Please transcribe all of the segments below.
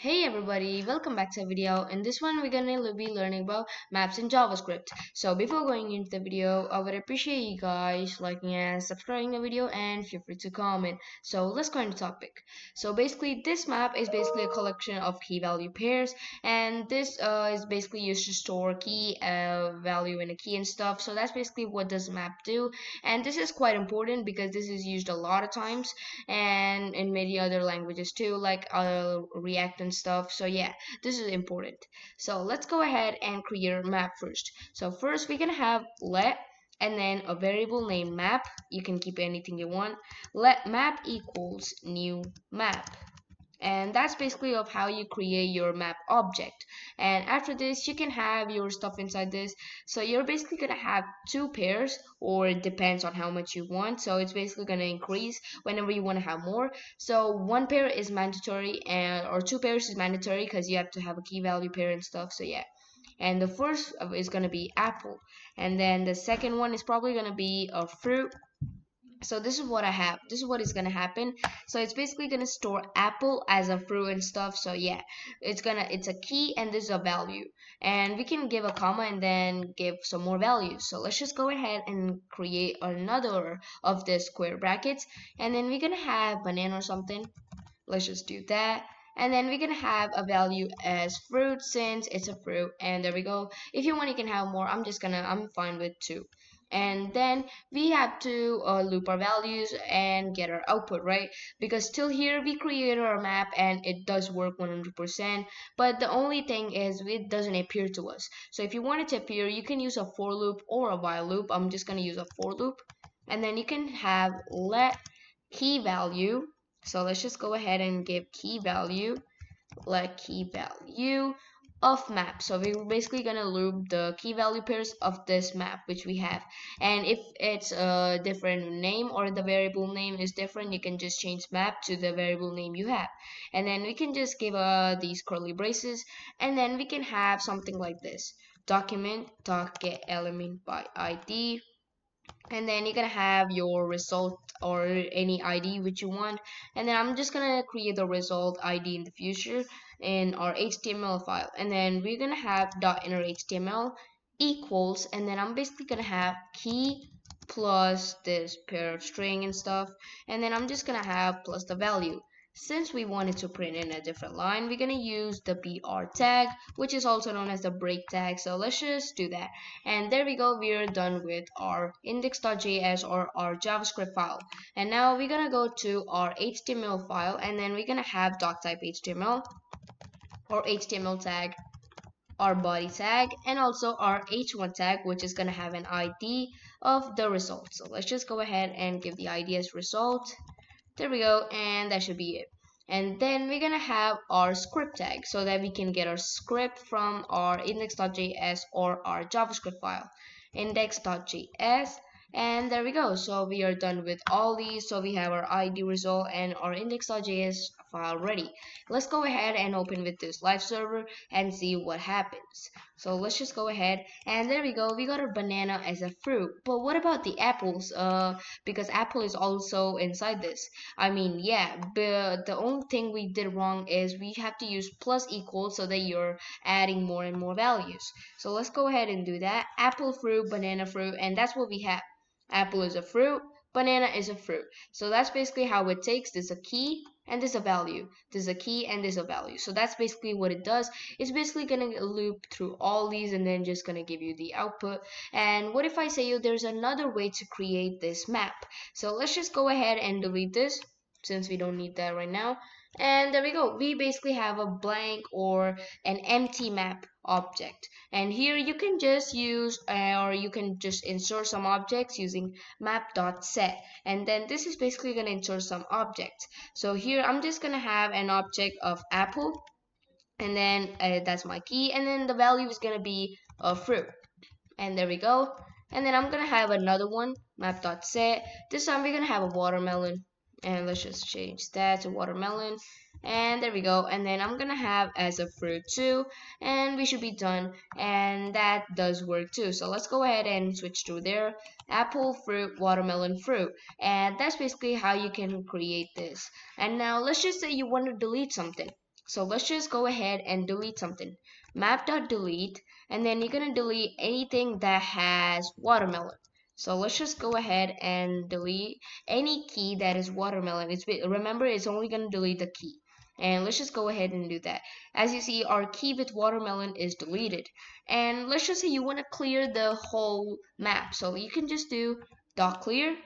Hey everybody, welcome back to a video. In this one, we're gonna be learning about maps in JavaScript. So before going into the video, I would appreciate you guys liking and subscribing the video and feel free to comment. So let's go into topic. So basically, this map is basically a collection of key value pairs, and this is basically used to store key value in a key and stuff. So that's basically what this map do, and this is quite important because this is used a lot of times and in many other languages too, like React and stuff. So yeah, this is important. So let's go ahead and create a map first. So first we're gonna have let and then a variable named map. You can keep anything you want. Let map equals new map, and that's basically of how you create your map object. And after this you can have your stuff inside this, so you're basically gonna have two pairs, or it depends on how much you want, so it's basically gonna increase whenever you want to have more. So one pair is mandatory, and or two pairs is mandatory because you have to have a key value pair and stuff. So yeah, and the first is going to be apple, and then the second one is probably going to be a fruit. So this is what I have. This is what is gonna happen. So it's basically gonna store apple as a fruit and stuff. So yeah, it's a key and this is a value. And we can give a comma and then give some more values. So let's just go ahead and create another of the square brackets, and then we're gonna have banana or something. Let's just do that. And then we're gonna have a value as fruit since it's a fruit, and there we go. If you want you can have more. I'm fine with two. And then we have to loop our values and get our output, right? Because till here we created our map and it does work 100%, but the only thing is it doesn't appear to us. So if you want it to appear, you can use a for loop or a while loop. I'm just gonna use a for loop, and then you can have let key value. So let's just go ahead and give key value, let key value of map. So we're basically gonna loop the key value pairs of this map which we have, and if it's a different name or the variable name is different, you can just change map to the variable name you have. And then we can just give these curly braces, and then we can have something like this: document dot get element by id, and then you're gonna have your result or any ID which you want. And then I'm just gonna create the result ID in the future in our HTML file, and then we're gonna have dot inner HTML equals, and then I'm basically gonna have key plus this pair of string and stuff, and then I'm just gonna have plus the value. Since we wanted to print in a different line, we're gonna use the BR tag, which is also known as the break tag. So let's just do that. And there we go, we're done with our index.js or our JavaScript file. And now we're gonna go to our HTML file, and then we're gonna have type HTML or HTML tag, our body tag, and also our h1 tag, which is gonna have an ID of the result. So let's just go ahead and give the ID as result. There we go, and that should be it. And then we're gonna have our script tag so that we can get our script from our index.js or our JavaScript file, index.js. And there we go. So we are done with all these. So we have our ID result and our index.js file ready. Let's go ahead and open with this live server and see what happens. So let's just go ahead, and there we go. We got our banana as a fruit. But what about the apples? Because apple is also inside this. I mean, yeah, but the only thing we did wrong is we have to use plus equal so that you're adding more and more values. So let's go ahead and do that. Apple, fruit, banana, fruit, and that's what we have. Apple is a fruit, banana is a fruit. So that's basically how it takes. There's a key and there's a value. There's a key and there's a value. So that's basically what it does. It's basically gonna loop through all these and then just gonna give you the output. And what if I say you there's another way to create this map? So let's just go ahead and delete this since we don't need that right now. And there we go. We basically have a blank or an empty map object. And here you can just use or you can just insert some objects using map.set. And then this is basically going to insert some objects. So here I'm just going to have an object of apple, and then that's my key, and then the value is going to be a fruit. And there we go. And then I'm going to have another one, map.set. This time we're going to have a watermelon, and let's just change that to watermelon, and there we go. And then I'm gonna have as a fruit too, and we should be done. And that does work too. So let's go ahead and switch to there: apple, fruit, watermelon, fruit. And that's basically how you can create this. And now let's just say you want to delete something. So let's just go ahead and delete something. Map.delete, and then you're gonna delete anything that has watermelon. So let's just go ahead and delete any key that is watermelon. Remember, it's only gonna delete the key. And let's just go ahead and do that. As you see, our key with watermelon is deleted. And let's just say you want to clear the whole map. So you can just do dot clear.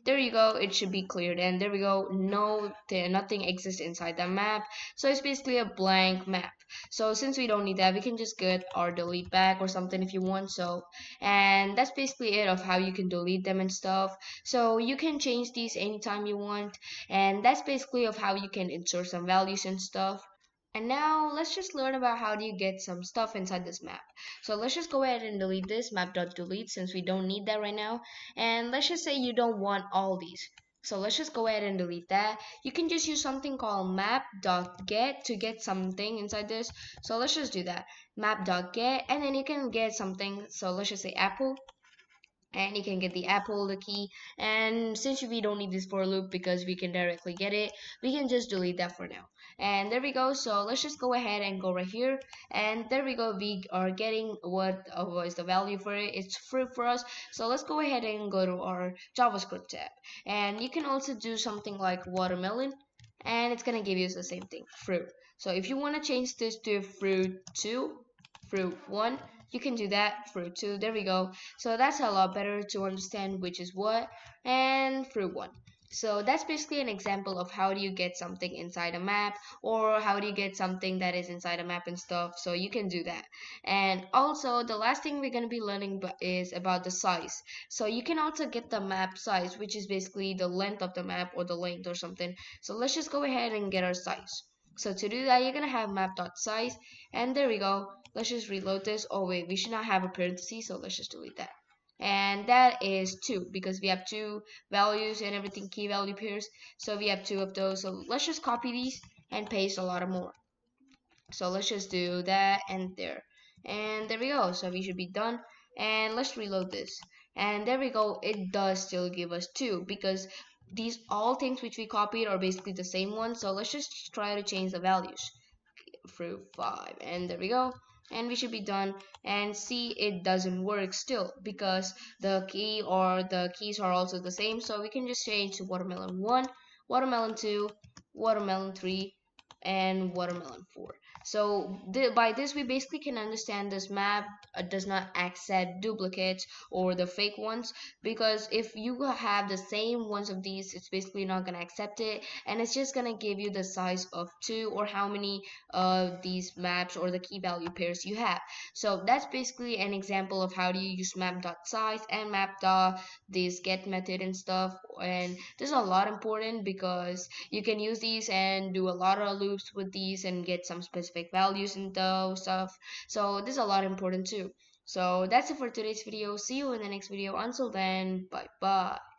There you go, it should be cleared, and there we go, nothing exists inside that map, so it's basically a blank map. So since we don't need that, we can just get our delete back or something if you want. So, and that's basically it of how you can delete them and stuff. So you can change these anytime you want, and that's basically of how you can insert some values and stuff. And now let's just learn about how do you get some stuff inside this map. So let's just go ahead and delete this map.delete since we don't need that right now. And let's just say you don't want all these. So let's just go ahead and delete that. You can just use something called map.get to get something inside this. So let's just do that. Map.get, and then you can get something. So let's just say apple, and you can get the apple, the key, and since we don't need this for loop because we can directly get it, we can just delete that for now. And there we go. So let's just go ahead and go right here, and there we go, we are getting what is the value for it. It's fruit for us. So let's go ahead and go to our JavaScript tab, and you can also do something like watermelon, and it's gonna give you the same thing, fruit. So if you want to change this to fruit 2, fruit 1, you can do that. Fruit 2, there we go. So that's a lot better to understand which is what. And fruit 1. So that's basically an example of how do you get something inside a map, or how do you get something that is inside a map and stuff. So you can do that. And also the last thing we're going to be learning is about the size. So you can also get the map size, which is basically the length of the map or the length or something. So let's just go ahead and get our size. So to do that, you're gonna have map.size, and there we go. Let's just reload this. Oh wait, we should not have a parenthesis, so let's just delete that. And that is 2 because we have 2 values and everything, key value pairs. So we have 2 of those. So let's just copy these and paste a lot of more. So let's just do that and there. And there we go. So we should be done. And let's reload this. And there we go. It does still give us 2 because these all things which we copied are basically the same one. So let's just try to change the values. Fruit 5, and there we go, and we should be done. And see, it doesn't work still because the key or the keys are also the same. So we can just change to watermelon 1, watermelon 2, watermelon 3, and watermelon 4. So by this we basically can understand this map does not accept duplicates or the fake ones, because if you have the same ones of these, it's basically not going to accept it, and it's just going to give you the size of 2 or how many of these maps or the key value pairs you have. So that's basically an example of how do you use map.size and this get method and stuff. And this is a lot important because you can use these and do a lot of loops with these and get some specific values and those stuff. So this is a lot important too. So that's it for today's video. See you in the next video. Until then, bye bye.